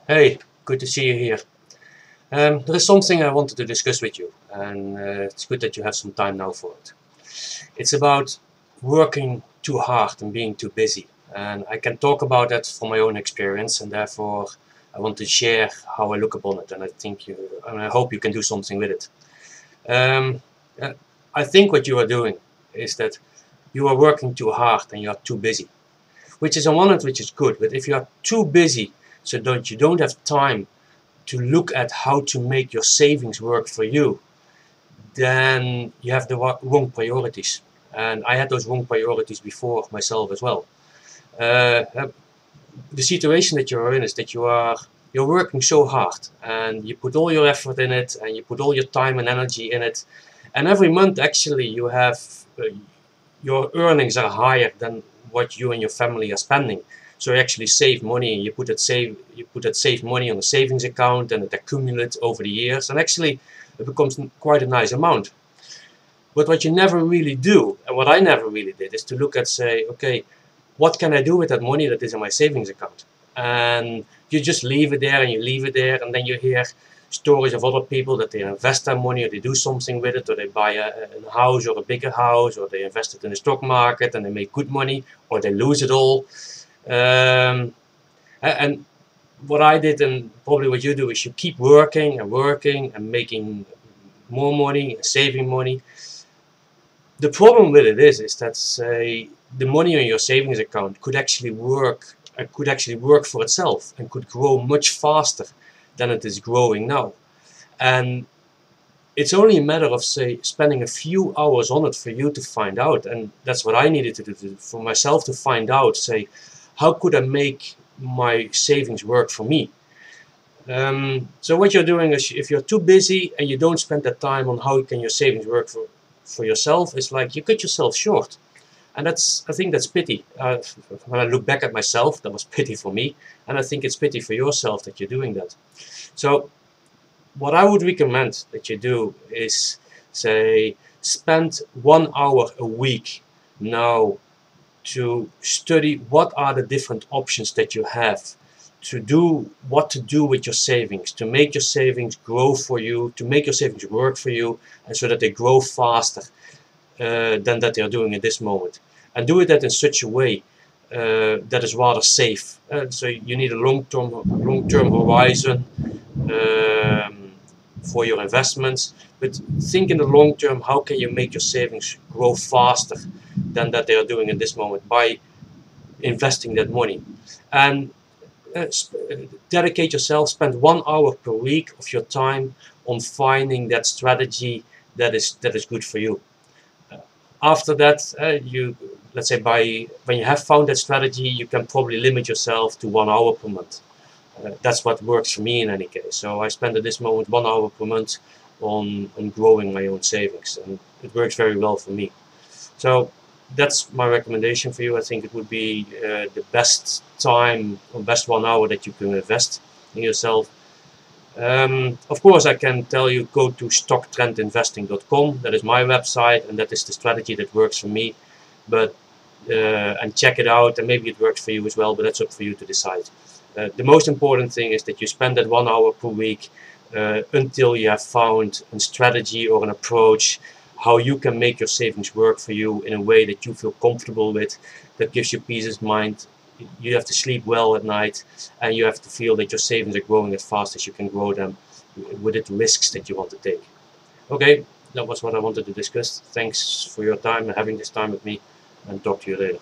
Hey, good to see you here. There is something I wanted to discuss with you, and it's good that you have some time now for it. It's about working too hard and being too busy, and I can talk about that from my own experience, and therefore I want to share how I look upon it, and I hope you can do something with it. Um, uh, I think what you are doing is that you are working too hard and you are too busy, which is on one hand which is good, but if you are too busy, so don't you don't have time to look at how to make your savings work for you, then you have the wrong priorities. And I had those wrong priorities before myself as well. Uh, uh, the situation that you're in is that you're working so hard and you put all your effort in it and you put all your time and energy in it, and every month actually you have your earnings are higher than what you and your family are spending. So you actually save money and you put that saved money on a savings account and it accumulates over the years, and actually it becomes quite a nice amount. But what you never really do, and what I never really did, is to look at say, okay, what can I do with that money that is in my savings account? And you just leave it there and you leave it there, and then you hear stories of other people that they invest their money or they do something with it, or they buy a house or a bigger house, or they invest it in the stock market and they make good money, or they lose it all. And what I did, and probably what you do, is you keep working and making more money and saving money. The problem with it is that say the money on your savings account could actually work for itself and could grow much faster than it is growing now. And it's only a matter of say spending a few hours on it for you to find out. And that's what I needed to do for myself, to find out say how could I make my savings work for me. So what you're doing is, if you're too busy and you don't spend that time on how can your savings work for yourself, it's like you cut yourself short. And I think that's pity. When I look back at myself, that was pity for me, and I think it's pity for yourself that you're doing that. So what I would recommend that you do is say spend 1 hour a week now to study what are the different options that you have to do, what to do with your savings, to make your savings grow for you, to make your savings work for you, and so that they grow faster than that they are doing at this moment. And do it that in such a way that is rather safe. So you need a long-term horizon for your investments, but think in the long term, how can you make your savings grow faster than that they are doing at this moment by investing that money. And dedicate yourself, spend 1 hour per week of your time on finding that strategy that is good for you. After that, let's say when you have found that strategy, you can probably limit yourself to 1 hour per month. That's what works for me in any case. So I spend at this moment 1 hour per month on growing my own savings, and it works very well for me. So that's my recommendation for you. I think it would be the best time or best 1 hour that you can invest in yourself. Of course, I can tell you go to stocktrendinvesting.com. That is my website, and that is the strategy that works for me. But and check it out, and maybe it works for you as well. But that's up for you to decide. The most important thing is that you spend that 1 hour per week until you have found a strategy or an approach how you can make your savings work for you in a way that you feel comfortable with, that gives you peace of mind. You have to sleep well at night, and you have to feel that your savings are growing as fast as you can grow them with the risks that you want to take. Okay, that was what I wanted to discuss. Thanks for your time and having this time with me, and talk to you later.